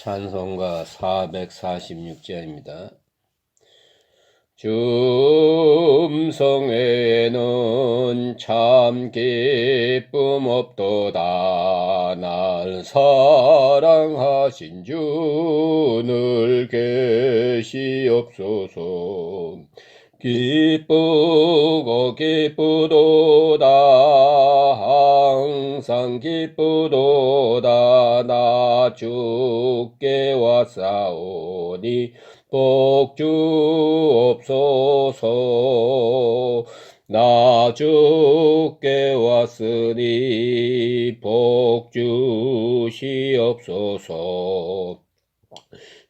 찬송가 446자입니다. 줌성에는 참 기쁨 없도다. 날 사랑하신 주 늘 계시옵소서. 기쁘고 기쁘도다. 항상 기쁘도다. 나 주께 왔사오니 복 주옵소서. 나 주께 왔으니 복 주시옵소서.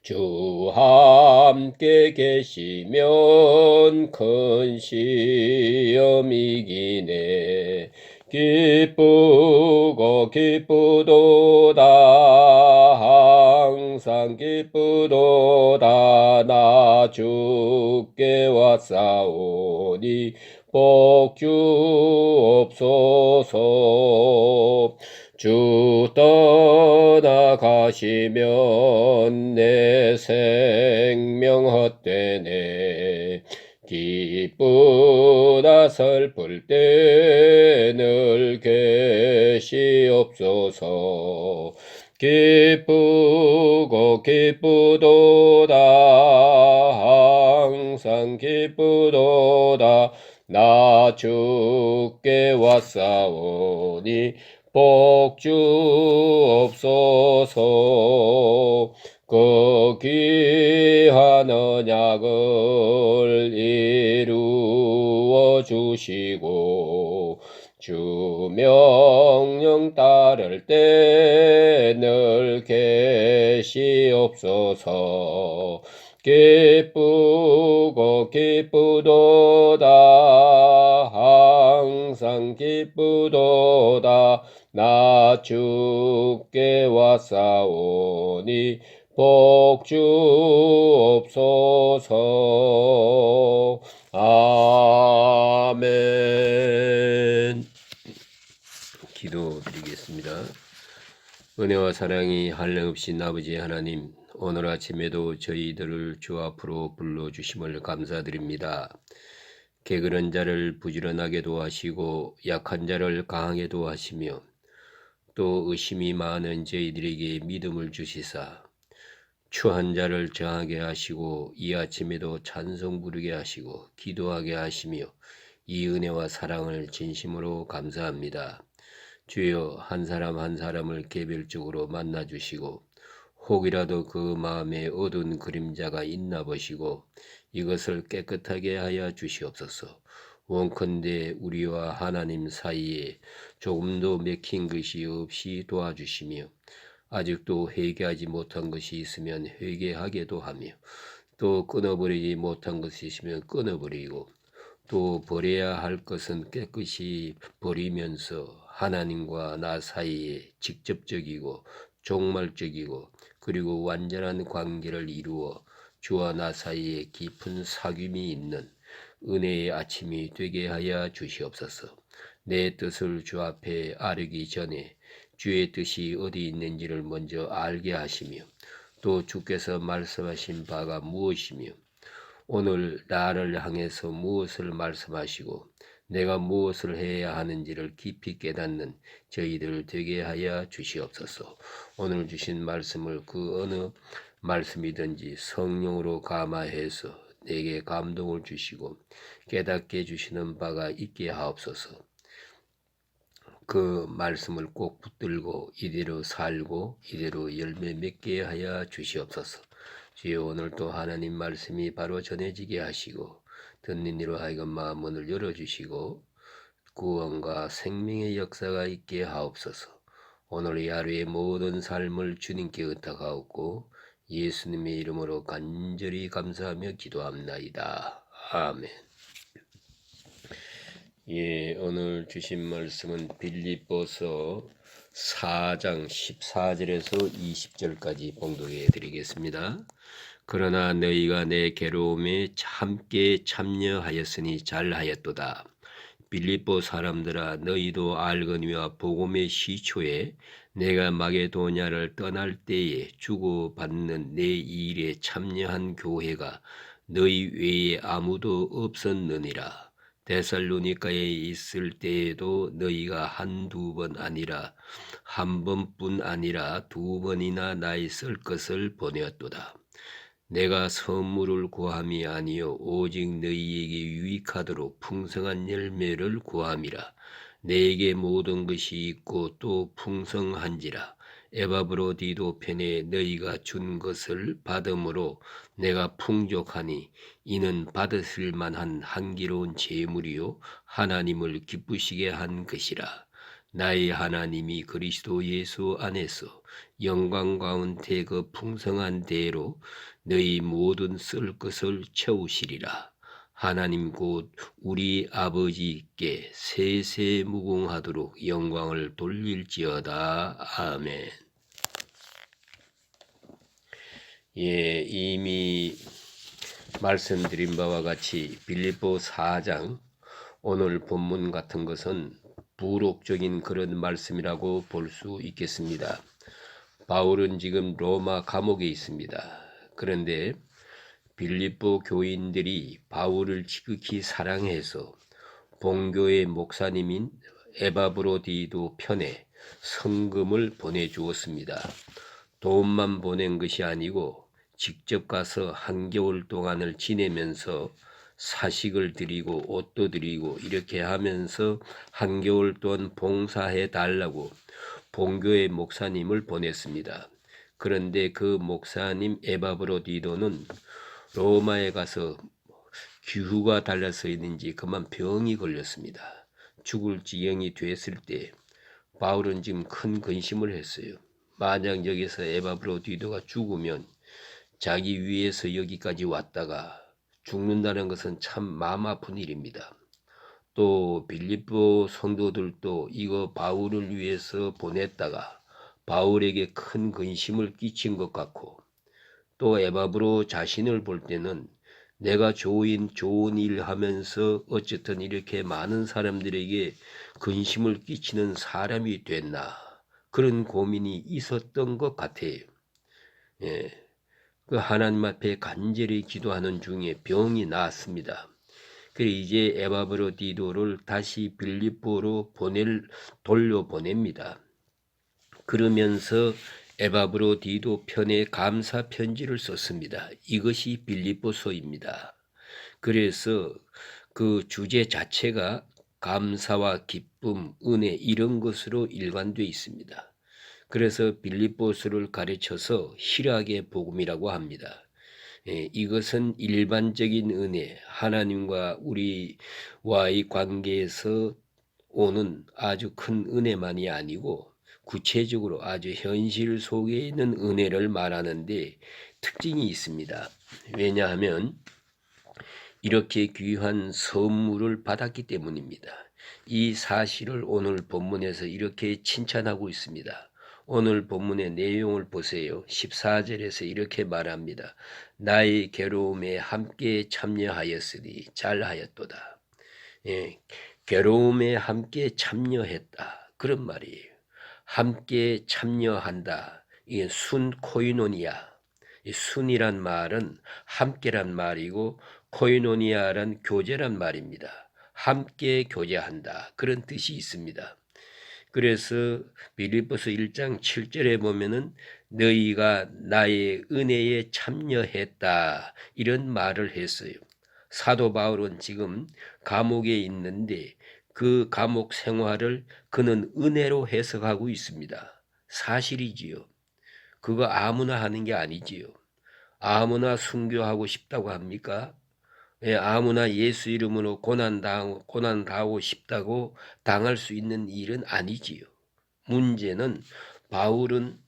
주 함께 계시면 큰 시험 이기네. 기쁘고 기쁘도다. 항상 기쁘도다. 나 주께 왔사오니 복 주옵소서. 주 떠나가시면 내 생명 헛되네. 기쁘다 슬플 때 늘 계시옵소서. 기쁘고 기쁘도다. 항상 기쁘도다. 나 주께 왔사오니 복 주옵소서. 그 귀한 언약을 이루어 주시고 주 명령 따를 때 늘 계시옵소서. 기쁘고 기쁘도다. 항상 기쁘도다. 나 주께 왔사오니 복 주옵소서. 아멘. 기도드리겠습니다. 은혜와 사랑이 한량없이 아버지 하나님, 오늘 아침에도 저희들을 주 앞으로 불러주심을 감사드립니다. 게으른 자를 부지런하게도 하시고 약한 자를 강하게도 하시며 또 의심이 많은 저희들에게 믿음을 주시사 추한 자를 정하게 하시고 이 아침에도 찬송 부르게 하시고 기도하게 하시며 이 은혜와 사랑을 진심으로 감사합니다. 주여, 한 사람 한 사람을 개별적으로 만나주시고 혹이라도 그 마음에 어두운 그림자가 있나 보시고 이것을 깨끗하게 하여 주시옵소서. 원컨대 우리와 하나님 사이에 조금도 맥힌 것이 없이 도와주시며 아직도 회개하지 못한 것이 있으면 회개하게도 하며 또 끊어버리지 못한 것이 있으면 끊어버리고 또 버려야 할 것은 깨끗이 버리면서 하나님과 나 사이에 직접적이고 종말적이고 그리고 완전한 관계를 이루어 주와 나 사이에 깊은 사귐이 있는 은혜의 아침이 되게 하여 주시옵소서. 내 뜻을 주 앞에 아뢰기 전에 주의 뜻이 어디 있는지를 먼저 알게 하시며 또 주께서 말씀하신 바가 무엇이며 오늘 나를 향해서 무엇을 말씀하시고 내가 무엇을 해야 하는지를 깊이 깨닫는 저희들 되게 하여 주시옵소서. 오늘 주신 말씀을 그 어느 말씀이든지 성령으로 감화해서 내게 감동을 주시고 깨닫게 해주시는 바가 있게 하옵소서. 그 말씀을 꼭 붙들고 이대로 살고 이대로 열매 맺게 하여 주시옵소서. 주여, 오늘도 하나님 말씀이 바로 전해지게 하시고 듣는 이로 하여금 마음 문을 열어주시고 구원과 생명의 역사가 있게 하옵소서. 오늘 이 하루의 모든 삶을 주님께 의탁하옵고 예수님의 이름으로 간절히 감사하며 기도합나이다. 아멘. 오늘 주신 말씀은 빌립보서 4장 14절에서 20절까지 봉독해 드리겠습니다. 그러나 너희가 내 괴로움에 함께 참여하였으니 잘하였도다. 빌립보 사람들아 너희도 알거니와 복음의 시초에 내가 마게도냐를 떠날 때에 주고받는 내 일에 참여한 교회가 너희 외에 아무도 없었느니라. 데살로니가에 있을 때에도 너희가 한두 번 아니라 한 번뿐 아니라 두 번이나 나의 쓸 것을 보내었도다. 내가 선물을 구함이 아니요 오직 너희에게 유익하도록 풍성한 열매를 구함이라. 내게 모든 것이 있고 또 풍성한지라. 에바브로디도 편에 너희가 준 것을 받음으로 내가 풍족하니 이는 받으실 만한 향기로운 제물이요 하나님을 기쁘시게 한 것이라. 나의 하나님이 그리스도 예수 안에서 영광 가운데 그 풍성한 대로 너희 모든 쓸 것을 채우시리라. 하나님 곧 우리 아버지께 세세무궁하도록 영광을 돌릴지어다. 아멘. 예, 이미 말씀드린 바와 같이 빌립보 4장 오늘 본문 같은 것은 부록적인 그런 말씀이라고 볼 수 있겠습니다. 바울은 지금 로마 감옥에 있습니다. 그런데 빌립보 교인들이 바울을 지극히 사랑해서 본교의 목사님인 에바브로디도 편에 성금을 보내주었습니다. 돈만 보낸 것이 아니고 직접 가서 한겨울 동안을 지내면서 사식을 드리고 옷도 드리고 이렇게 하면서 한겨울 동안 봉사해 달라고 본교의 목사님을 보냈습니다. 그런데 그 목사님 에바브로디도는 로마에 가서 기후가 달라서 있는지 그만 병이 걸렸습니다. 죽을 지경이 됐을 때 바울은 지금 큰 근심을 했어요. 만약 여기서 에바브로디도가 죽으면 자기 위에서 여기까지 왔다가 죽는다는 것은 참 마음 아픈 일입니다. 또 빌립보 성도들도 이거 바울을 위해서 보냈다가 바울에게 큰 근심을 끼친 것 같고, 또 에바브로 자신을 볼 때는 내가 좋은 일 하면서 어쨌든 이렇게 많은 사람들에게 근심을 끼치는 사람이 됐나, 그런 고민이 있었던 것 같아요. 예, 그 하나님 앞에 간절히 기도하는 중에 병이 나았습니다. 그래 이제 에바브로디도를 다시 빌립보로 돌려보냅니다. 그러면서 에바브로디도 편에 감사 편지를 썼습니다. 이것이 빌립보서입니다. 그래서 그 주제 자체가 감사와 기쁨, 은혜 이런 것으로 일관되어 있습니다. 그래서 빌립보서를 가르쳐서 희락의 복음이라고 합니다. 이것은 일반적인 은혜, 하나님과 우리와의 관계에서 오는 아주 큰 은혜만이 아니고 구체적으로 아주 현실 속에 있는 은혜를 말하는데 특징이 있습니다. 왜냐하면 이렇게 귀한 선물을 받았기 때문입니다. 이 사실을 오늘 본문에서 이렇게 칭찬하고 있습니다. 오늘 본문의 내용을 보세요. 14절에서 이렇게 말합니다. 나의 괴로움에 함께 참여하였으니 잘하였도다. 예, 괴로움에 함께 참여했다. 그런 말이에요. 함께 참여한다. 이게 순코이노니아. 이 순이란 말은 함께란 말이고 코이노니아란 교제란 말입니다. 함께 교제한다. 그런 뜻이 있습니다. 그래서 빌립보서 1장 7절에 보면은 너희가 나의 은혜에 참여했다. 이런 말을 했어요. 사도 바울은 지금 감옥에 있는데 그 감옥 생활을 그는 은혜로 해석하고 있습니다. 사실이지요. 그거 아무나 하는 게 아니지요. 아무나 순교하고 싶다고 합니까? 예, 아무나 예수 이름으로 고난당하고 싶다고 당할 수 있는 일은 아니지요. 문제는 바울은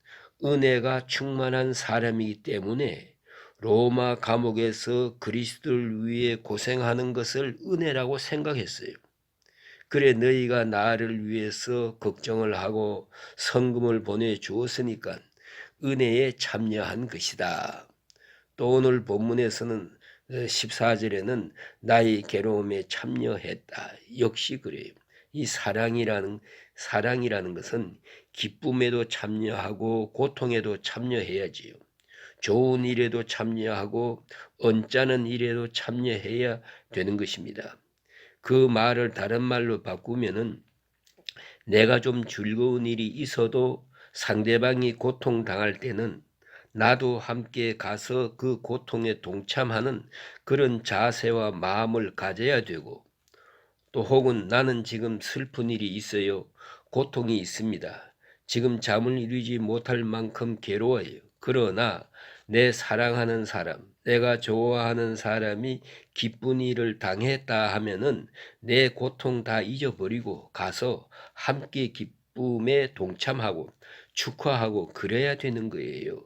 은혜가 충만한 사람이기 때문에 로마 감옥에서 그리스도를 위해 고생하는 것을 은혜라고 생각했어요. 그래 너희가 나를 위해서 걱정을 하고 성금을 보내주었으니까 은혜에 참여한 것이다. 또 오늘 본문에서는 14절에는 나의 괴로움에 참여했다. 역시 그래요. 이 사랑이라는 것은 기쁨에도 참여하고 고통에도 참여해야지요. 좋은 일에도 참여하고 언짢은 일에도 참여해야 되는 것입니다. 그 말을 다른 말로 바꾸면은 내가 좀 즐거운 일이 있어도 상대방이 고통당할 때는 나도 함께 가서 그 고통에 동참하는 그런 자세와 마음을 가져야 되고, 또 혹은 나는 지금 슬픈 일이 있어요. 고통이 있습니다. 지금 잠을 이루지 못할 만큼 괴로워요. 그러나 내 사랑하는 사람, 내가 좋아하는 사람이 기쁜 일을 당했다 하면은 내 고통 다 잊어버리고 가서 함께 기쁨에 동참하고 축하하고 그래야 되는 거예요.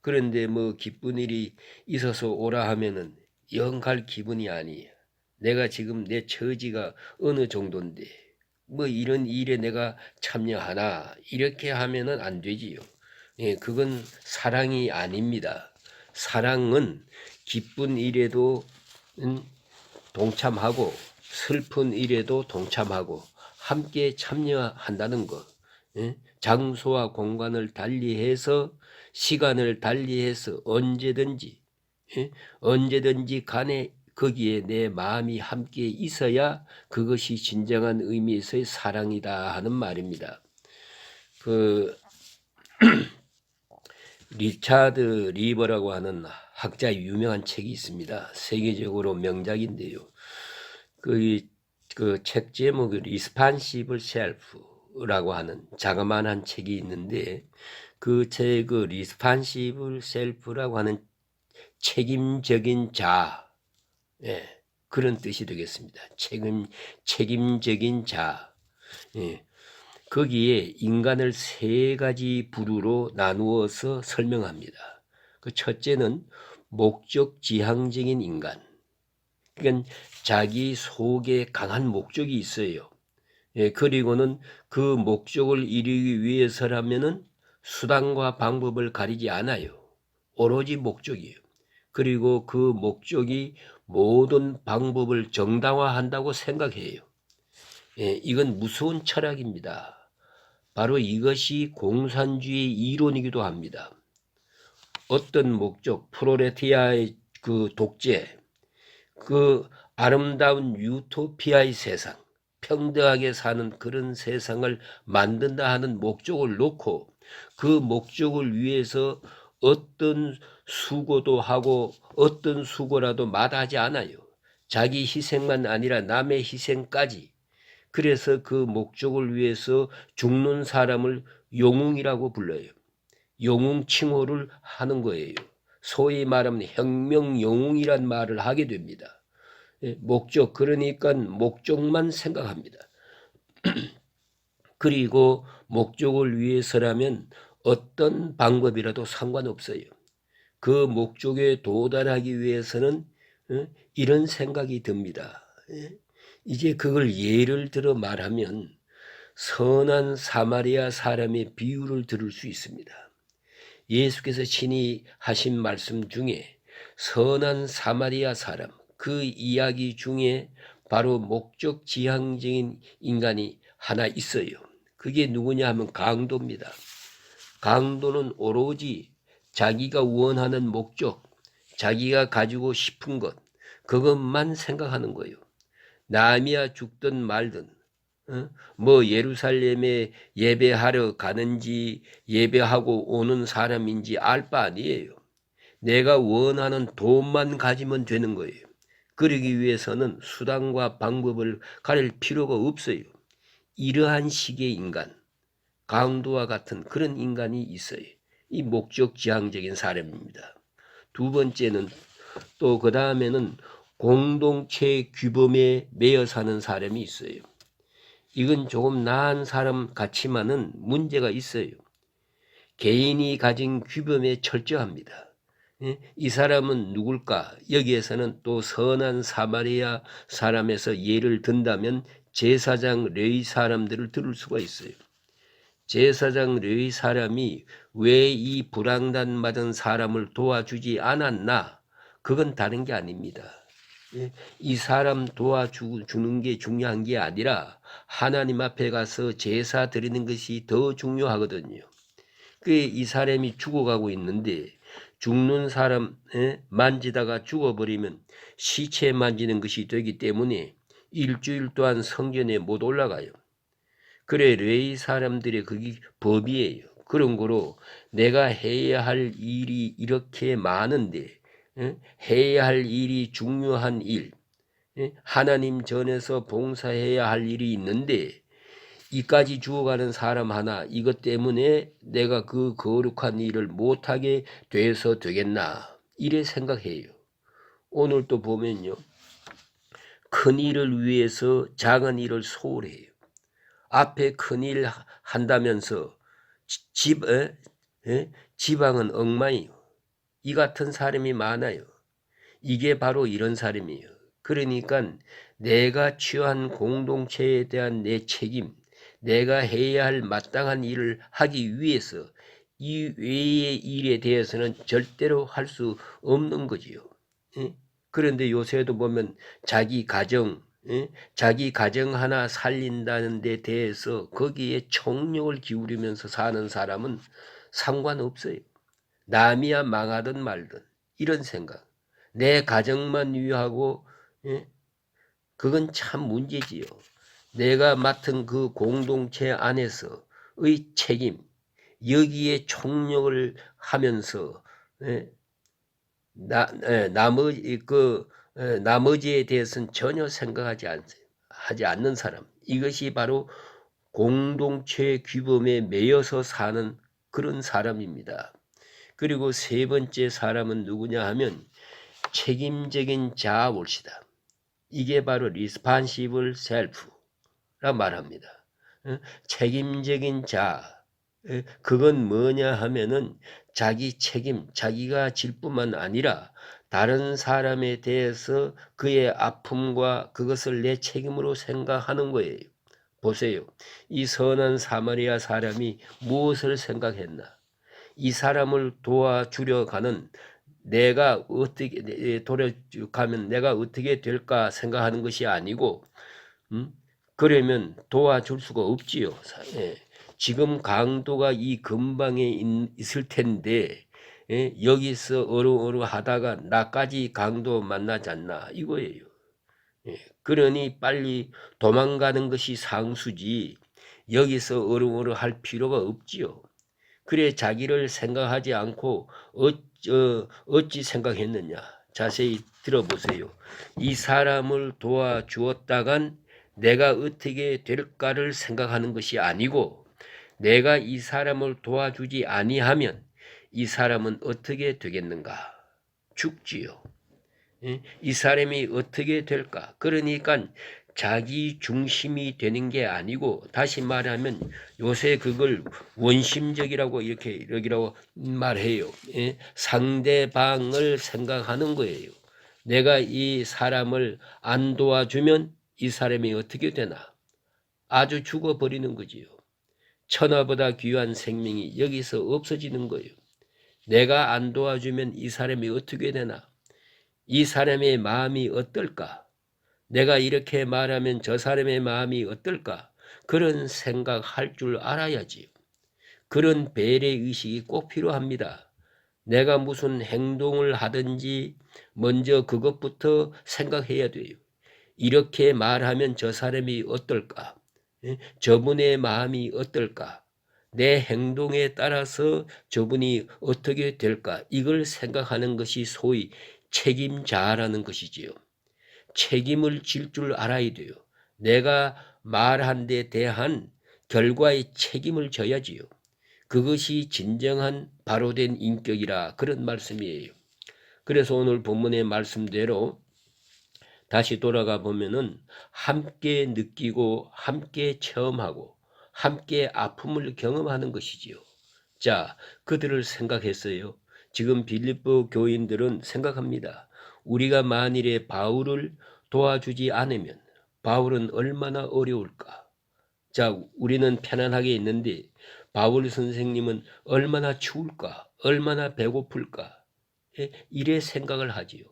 그런데 뭐 기쁜 일이 있어서 오라 하면은 영 갈 기분이 아니에요. 내가 지금 내 처지가 어느 정도인데 뭐 이런 일에 내가 참여하나, 이렇게 하면은 안 되지요. 예, 그건 사랑이 아닙니다. 사랑은 기쁜 일에도 동참하고 슬픈 일에도 동참하고 함께 참여한다는 것. 예? 장소와 공간을 달리해서 시간을 달리해서 언제든지 언제든지 간에 거기에 내 마음이 함께 있어야 그것이 진정한 의미에서의 사랑이다 하는 말입니다. 그 리차드 리버라고 하는 학자 유명한 책이 있습니다. 세계적으로 명작인데요. 그 책 제목이 Responsible Self라고 하는 자그마한 책이 있는데, 그 책의 Responsible Self라고 하는 책임적인 자, 예, 그런 뜻이 되겠습니다. 책임적인 자. 예, 거기에 인간을 세 가지 부류로 나누어서 설명합니다. 그 첫째는 목적지향적인 인간. 그러니까 자기 속에 강한 목적이 있어요. 예, 그리고는 그 목적을 이루기 위해서라면은 수단과 방법을 가리지 않아요. 오로지 목적이에요. 그리고 그 목적이 모든 방법을 정당화한다고 생각해요. 예, 이건 무서운 철학입니다. 바로 이것이 공산주의 이론이기도 합니다. 어떤 목적, 프롤레타리아의 그 독재, 그 아름다운 유토피아의 세상, 평등하게 사는 그런 세상을 만든다 하는 목적을 놓고 그 목적을 위해서 어떤 수고도 하고 어떤 수고라도 마다하지 않아요. 자기 희생만 아니라 남의 희생까지. 그래서 그 목적을 위해서 죽는 사람을 영웅이라고 불러요. 영웅 칭호를 하는 거예요. 소위 말하면 혁명 영웅이란 말을 하게 됩니다. 목적, 그러니까 목적만 생각합니다. 그리고 목적을 위해서라면 어떤 방법이라도 상관없어요. 그 목적에 도달하기 위해서는 이런 생각이 듭니다. 이제 그걸 예를 들어 말하면 선한 사마리아 사람의 비유를 들을 수 있습니다. 예수께서 친히 하신 말씀 중에 선한 사마리아 사람, 그 이야기 중에 바로 목적 지향적인 인간이 하나 있어요. 그게 누구냐 하면 강도입니다. 강도는 오로지 자기가 원하는 목적, 자기가 가지고 싶은 것, 그것만 생각하는 거예요. 남이야 죽든 말든, 뭐 예루살렘에 예배하러 가는지 예배하고 오는 사람인지 알 바 아니에요. 내가 원하는 돈만 가지면 되는 거예요. 그러기 위해서는 수단과 방법을 가릴 필요가 없어요. 이러한 식의 인간, 강도와 같은 그런 인간이 있어요. 이 목적지향적인 사람입니다. 두 번째는 또 그 다음에는 공동체 규범에 매여 사는 사람이 있어요. 이건 조금 나은 사람 같지만은 문제가 있어요. 개인이 가진 규범에 철저합니다. 이 사람은 누굴까? 여기에서는 또 선한 사마리아 사람에서 예를 든다면 제사장 레위 사람들을 들을 수가 있어요. 제사장 레위 사람이 왜 이 불황단 맞은 사람을 도와주지 않았나? 그건 다른 게 아닙니다. 예, 이 사람 도와주는 게 중요한 게 아니라 하나님 앞에 가서 제사 드리는 것이 더 중요하거든요. 이 사람이 죽어가고 있는데 죽는 사람 만지다가 죽어버리면 시체 만지는 것이 되기 때문에 일주일 동안 성전에 못 올라가요. 그래 레위 사람들의 그게 법이에요. 그런 거로 내가 해야 할 일이 이렇게 많은데 해야 할 일이 중요한 일, 하나님 전에서 봉사해야 할 일이 있는데 이까지 죽어가는 사람 하나 이것 때문에 내가 그 거룩한 일을 못하게 돼서 되겠나 이래 생각해요. 오늘 또 보면요. 큰 일을 위해서 작은 일을 소홀해요. 앞에 큰 일 한다면서 지방은 엉망이요. 이 같은 사람이 많아요. 이게 바로 이런 사람이에요. 그러니까 내가 취한 공동체에 대한 내 책임, 내가 해야 할 마땅한 일을 하기 위해서 이 외의 일에 대해서는 절대로 할 수 없는 거지요. 그런데 요새도 보면 자기 가정 하나 살린다는 데 대해서 거기에 총력을 기울이면서 사는 사람은 상관없어요. 남이야 망하든 말든 이런 생각. 내 가정만 위하고 그건 참 문제지요. 내가 맡은 그 공동체 안에서의 책임 여기에 총력을 하면서 나머지에 대해서는 전혀 하지 않는 사람. 이것이 바로 공동체 규범에 매여서 사는 그런 사람입니다. 그리고 세 번째 사람은 누구냐 하면 책임적인 자아올시다. 이게 바로 responsible self라 말합니다. 책임적인 자아. 그건 뭐냐 하면은 자기 책임, 자기가 질 뿐만 아니라 다른 사람에 대해서 그의 아픔과 그것을 내 책임으로 생각하는 거예요. 보세요. 이 선한 사마리아 사람이 무엇을 생각했나? 이 사람을 도와주려 가는 내가 어떻게 도와가면 내가 어떻게 될까 생각하는 것이 아니고 그러면 도와줄 수가 없지요. 지금 강도가 이 근방에 있을 텐데 여기서 어루어루 하다가 나까지 강도 만나지 않나 이거예요. 그러니 빨리 도망가는 것이 상수지 여기서 어루어루 할 필요가 없지요. 그래 자기를 생각하지 않고 어찌 생각했느냐. 자세히 들어보세요. 이 사람을 도와주었다간 내가 어떻게 될까를 생각하는 것이 아니고 내가 이 사람을 도와주지 아니하면 이 사람은 어떻게 되겠는가? 죽지요. 이 사람이 어떻게 될까? 그러니까 자기 중심이 되는 게 아니고 다시 말하면 요새 그걸 원심적이라고 이렇게라고 말해요. 상대방을 생각하는 거예요. 내가 이 사람을 안 도와주면 이 사람이 어떻게 되나? 아주 죽어버리는 거지요. 천하보다 귀한 생명이 여기서 없어지는 거예요. 내가 안 도와주면 이 사람이 어떻게 되나? 이 사람의 마음이 어떨까? 내가 이렇게 말하면 저 사람의 마음이 어떨까? 그런 생각할 줄 알아야지. 그런 배려의식이 꼭 필요합니다. 내가 무슨 행동을 하든지 먼저 그것부터 생각해야 돼요. 이렇게 말하면 저 사람이 어떨까? 저분의 마음이 어떨까? 내 행동에 따라서 저분이 어떻게 될까? 이걸 생각하는 것이 소위 책임자라는 것이지요. 책임을 질 줄 알아야 돼요. 내가 말한 데 대한 결과의 책임을 져야지요. 그것이 진정한 바로된 인격이라 그런 말씀이에요. 그래서 오늘 본문의 말씀대로 다시 돌아가 보면은 함께 느끼고 함께 체험하고 함께 아픔을 경험하는 것이지요. 자, 그들을 생각했어요. 지금 빌립보 교인들은 생각합니다. 우리가 만일에 바울을 도와주지 않으면 바울은 얼마나 어려울까? 자, 우리는 편안하게 있는데 바울 선생님은 얼마나 추울까? 얼마나 배고플까? 이래 생각을 하지요.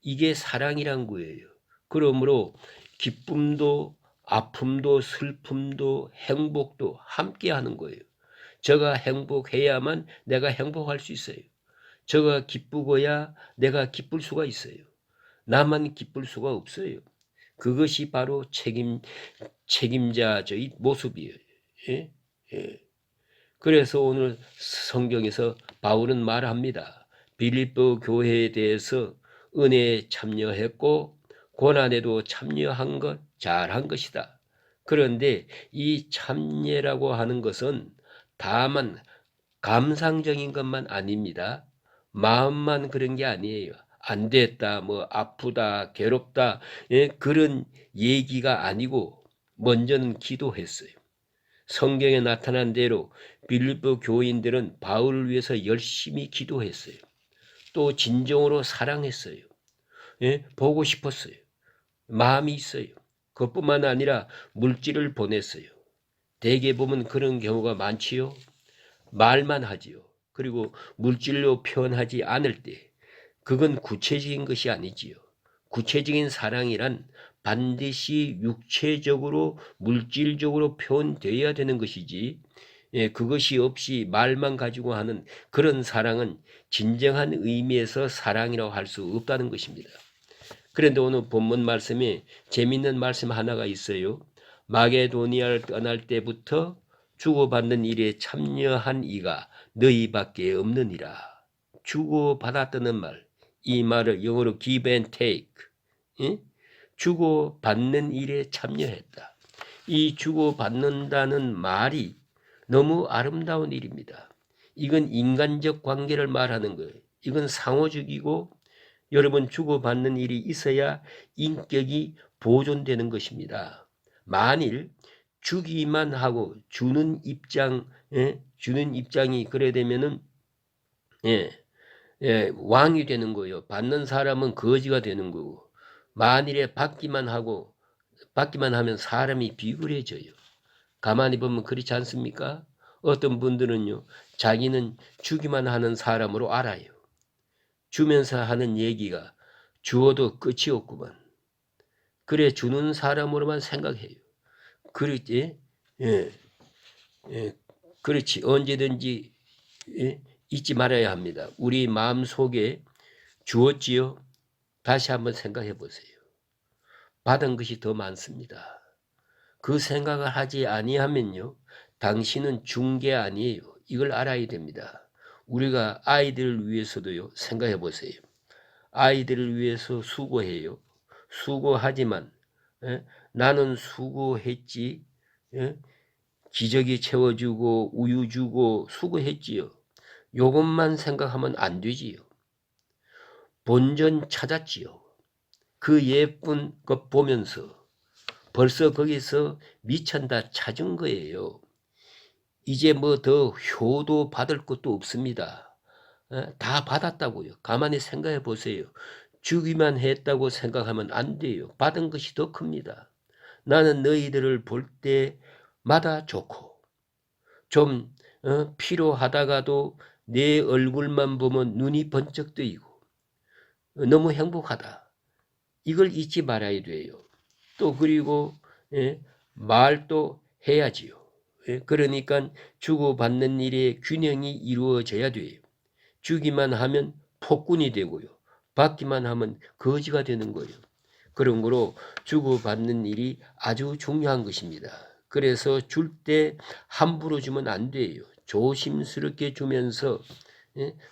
이게 사랑이란 거예요. 그러므로 기쁨도 아픔도 슬픔도 행복도 함께 하는 거예요. 저가 행복해야만 내가 행복할 수 있어요. 저가 기쁘고야 내가 기쁠 수가 있어요. 나만 기쁠 수가 없어요. 그것이 바로 책임자의 모습이에요. 예? 예. 그래서 오늘 성경에서 바울은 말합니다. 빌립보 교회에 대해서 은혜에 참여했고 고난에도 참여한 것 잘한 것이다. 그런데 이 참여라고 하는 것은 다만 감상적인 것만 아닙니다. 마음만 그런 게 아니에요. 안 됐다, 뭐 아프다, 괴롭다, 예, 그런 얘기가 아니고 먼저는 기도했어요. 성경에 나타난 대로 빌립보 교인들은 바울을 위해서 열심히 기도했어요. 또 진정으로 사랑했어요. 예? 보고 싶었어요. 마음이 있어요. 그것뿐만 아니라 물질을 보냈어요. 대개 보면 그런 경우가 많지요. 말만 하지요. 그리고 물질로 표현하지 않을 때 그건 구체적인 것이 아니지요. 구체적인 사랑이란 반드시 육체적으로 물질적으로 표현되어야 되는 것이지, 예, 그것이 없이 말만 가지고 하는 그런 사랑은 진정한 의미에서 사랑이라고 할 수 없다는 것입니다. 그런데 오늘 본문 말씀에 재미있는 말씀 하나가 있어요. 마게도니아를 떠날 때부터 주고받는 일에 참여한 이가 너희밖에 없느니라. 주고받았다는 말, 이 말을 영어로 give and take, 예? 주고받는 일에 참여했다. 이 주고받는다는 말이 너무 아름다운 일입니다. 이건 인간적 관계를 말하는 거예요. 이건 상호적이고 여러분 주고받는 일이 있어야 인격이 보존되는 것입니다. 만일 주기만 하고 주는 입장이 그래 되면은 왕이 되는 거예요. 받는 사람은 거지가 되는 거고, 만일에 받기만 하면 사람이 비굴해져요. 가만히 보면 그렇지 않습니까? 어떤 분들은요, 자기는 주기만 하는 사람으로 알아요. 주면서 하는 얘기가 주어도 끝이 없구만. 그래 주는 사람으로만 생각해요. 그렇지? 예, 그렇지. 언제든지 잊지 말아야 합니다. 우리 마음 속에 주었지요? 다시 한번 생각해 보세요. 받은 것이 더 많습니다. 그 생각을 하지 아니하면요, 당신은 준 게 아니에요. 이걸 알아야 됩니다. 우리가 아이들을 위해서도요, 생각해 보세요. 아이들을 위해서 수고해요. 수고하지만 나는 수고했지. 기저귀 채워주고 우유 주고 수고했지요. 요것만 생각하면 안 되지요. 본전 찾았지요. 그 예쁜 것 보면서 벌써 거기서 미천다 찾은 거예요. 이제 뭐 더 효도 받을 것도 없습니다. 다 받았다고요. 가만히 생각해 보세요. 주기만 했다고 생각하면 안 돼요. 받은 것이 더 큽니다. 나는 너희들을 볼 때마다 좋고 좀 피로하다가도 내 얼굴만 보면 눈이 번쩍 뜨이고 너무 행복하다. 이걸 잊지 말아야 돼요. 또 그리고 말도 해야지요. 그러니까 주고받는 일에 균형이 이루어져야 돼요. 주기만 하면 폭군이 되고요. 받기만 하면 거지가 되는 거예요. 그런 거로 주고받는 일이 아주 중요한 것입니다. 그래서 줄 때 함부로 주면 안 돼요. 조심스럽게 주면서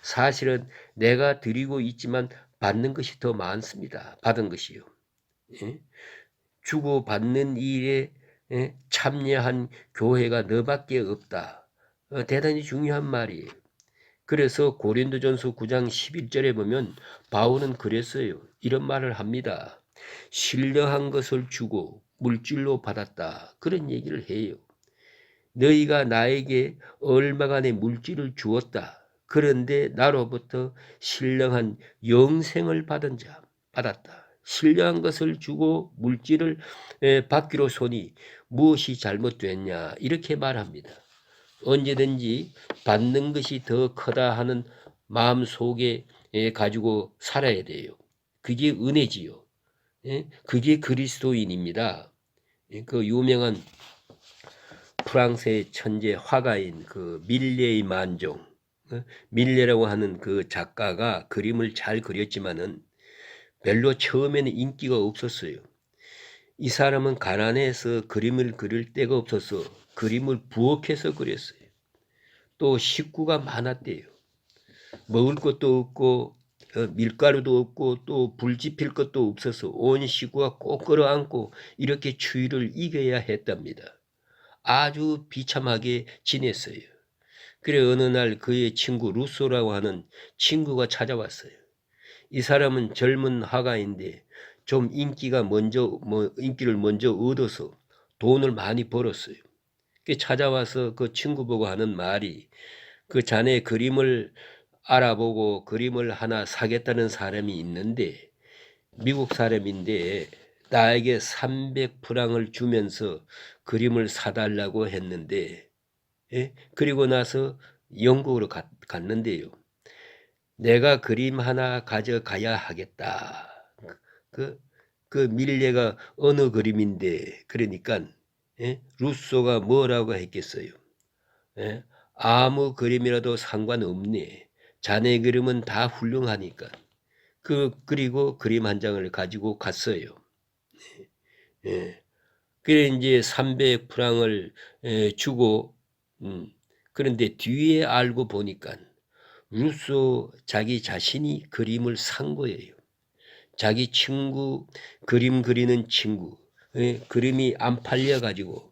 사실은 내가 드리고 있지만 받는 것이 더 많습니다. 받은 것이요. 주고받는 일에 참여한 교회가 너밖에 없다. 대단히 중요한 말이에요. 그래서 고린도전서 9장 11절에 보면 바울은 그랬어요. 이런 말을 합니다. 신령한 것을 주고 물질로 받았다. 그런 얘기를 해요. 너희가 나에게 얼마간의 물질을 주었다. 그런데 나로부터 신령한 영생을 받았다. 신령한 것을 주고 물질을 받기로 소니 무엇이 잘못됐냐 이렇게 말합니다. 언제든지 받는 것이 더 크다 하는 마음 속에 가지고 살아야 돼요. 그게 은혜지요. 예? 그게 그리스도인입니다. 예? 그 유명한 프랑스의 천재 화가인 그 밀레의 만종, 밀레라고 하는 그 작가가 그림을 잘 그렸지만은 별로 처음에는 인기가 없었어요. 이 사람은 가난해서 그림을 그릴 데가 없어서 그림을 부엌에서 그렸어요. 또 식구가 많았대요. 먹을 것도 없고 밀가루도 없고 또 불 지필 것도 없어서 온 식구가 꼭 끌어안고 이렇게 추위를 이겨야 했답니다. 아주 비참하게 지냈어요. 그래 어느 날 그의 친구 루소라고 하는 친구가 찾아왔어요. 이 사람은 젊은 화가인데 좀 인기를 먼저 얻어서 돈을 많이 벌었어요. 찾아와서 그 친구 보고 하는 말이 그 자네 그림을 알아보고 그림을 하나 사겠다는 사람이 있는데 미국 사람인데 나에게 300프랑을 주면서 그림을 사달라고 했는데 예? 그리고 나서 영국으로 갔는데요. 내가 그림 하나 가져가야 하겠다. 그, 그 밀레가 어느 그림인데 그러니까 예? 루소가 뭐라고 했겠어요. 예? 아무 그림이라도 상관없네. 자네 그림은 다 훌륭하니까. 그리고 그림 한 장을 가지고 갔어요. 예. 그래 이제 300프랑을 주고 그런데 뒤에 알고 보니까 루소 자기 자신이 그림을 산 거예요. 자기 친구 그림 그리는 친구 그림이 안 팔려 가지고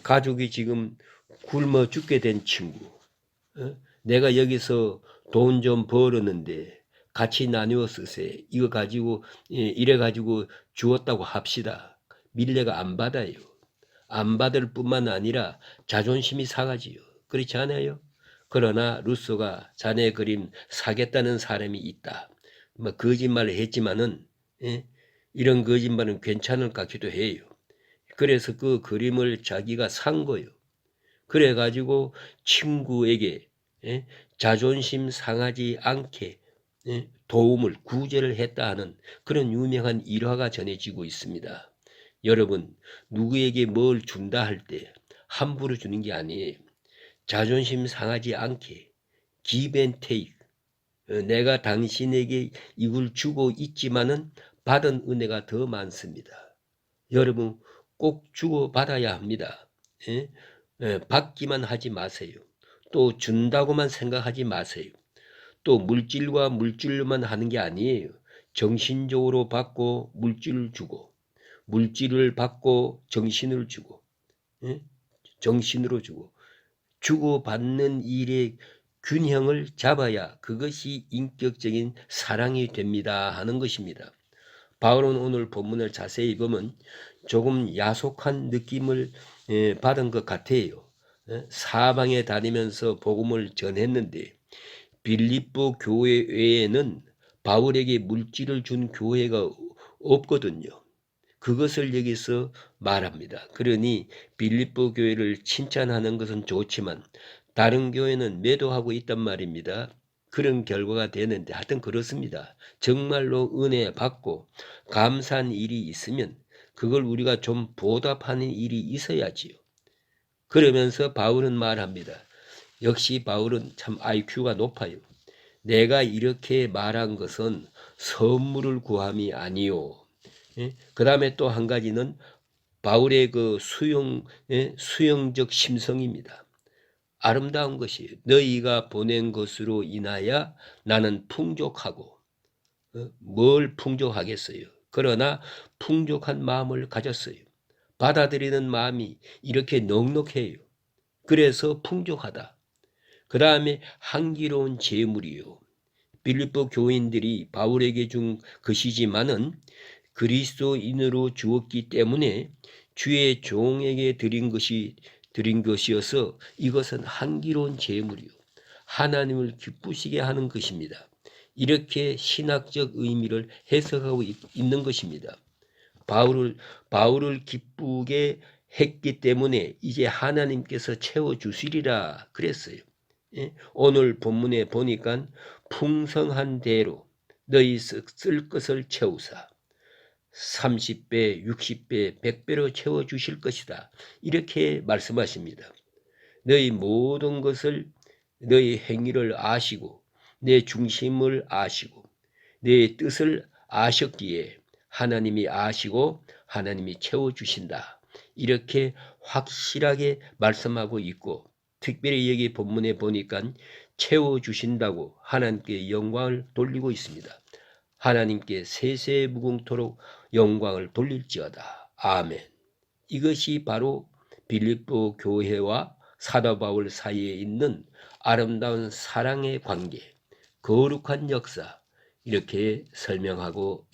가족이 지금 굶어 죽게 된 친구 내가 여기서 돈 좀 벌었는데 같이 나누어 쓰세. 이거 가지고 이래 가지고 주었다고 합시다. 밀레가 안 받아요. 안 받을 뿐만 아니라 자존심이 상하지요. 그렇지 않아요? 그러나 루소가 자네 그림 사겠다는 사람이 있다. 뭐 거짓말을 했지만은 이런 거짓말은 괜찮을까 기도 해요. 그래서 그 그림을 자기가 산 거예요. 그래 가지고 친구에게 자존심 상하지 않게 도움을 구제를 했다 하는 그런 유명한 일화가 전해지고 있습니다. 여러분 누구에게 뭘 준다 할 때 함부로 주는 게 아니에요. 자존심 상하지 않게 give and take 내가 당신에게 이걸 주고 있지만은 받은 은혜가 더 많습니다. 여러분 꼭 주고 받아야 합니다. 받기만 하지 마세요. 또 준다고만 생각하지 마세요. 또 물질과 물질로만 하는 게 아니에요. 정신적으로 받고 물질을 주고 물질을 받고 정신을 주고 정신으로 주고 주고받는 일의 균형을 잡아야 그것이 인격적인 사랑이 됩니다 하는 것입니다. 바울은 오늘 본문을 자세히 보면 조금 야속한 느낌을 받은 것 같아요. 사방에 다니면서 복음을 전했는데 빌립보 교회 외에는 바울에게 물질을 준 교회가 없거든요. 그것을 여기서 말합니다. 그러니 빌립보 교회를 칭찬하는 것은 좋지만 다른 교회는 매도하고 있단 말입니다. 그런 결과가 되는데 하여튼 그렇습니다. 정말로 은혜 받고 감사한 일이 있으면 그걸 우리가 좀 보답하는 일이 있어야지요. 그러면서 바울은 말합니다. 역시 바울은 참 IQ가 높아요. 내가 이렇게 말한 것은 선물을 구함이 아니요. 그 다음에 또 한 가지는 바울의 그 수용적 심성입니다. 아름다운 것이 너희가 보낸 것으로 인하여 나는 풍족하고 뭘 풍족하겠어요. 그러나 풍족한 마음을 가졌어요. 받아들이는 마음이 이렇게 넉넉해요. 그래서 풍족하다. 그 다음에 향기로운 재물이요. 빌립보 교인들이 바울에게 준 것이지만은 그리스도인으로 주었기 때문에 주의 종에게 드린 것이어서 이것은 향기로운 재물이요. 하나님을 기쁘시게 하는 것입니다. 이렇게 신학적 의미를 해석하고 있는 것입니다. 바울을 기쁘게 했기 때문에 이제 하나님께서 채워주시리라 그랬어요. 오늘 본문에 보니까 풍성한 대로 너희 쓸 것을 채우사 30배, 60배, 100배로 채워주실 것이다. 이렇게 말씀하십니다. 너희 모든 것을 너희 행위를 아시고 내 중심을 아시고 내 뜻을 아셨기에 하나님이 아시고 하나님이 채워주신다. 이렇게 확실하게 말씀하고 있고 특별히 여기 본문에 보니까 채워주신다고 하나님께 영광을 돌리고 있습니다. 하나님께 세세무궁토록 영광을 돌릴지어다. 아멘. 이것이 바로 빌립보 교회와 사도 바울 사이에 있는 아름다운 사랑의 관계, 거룩한 역사, 이렇게 설명하고 있습니다.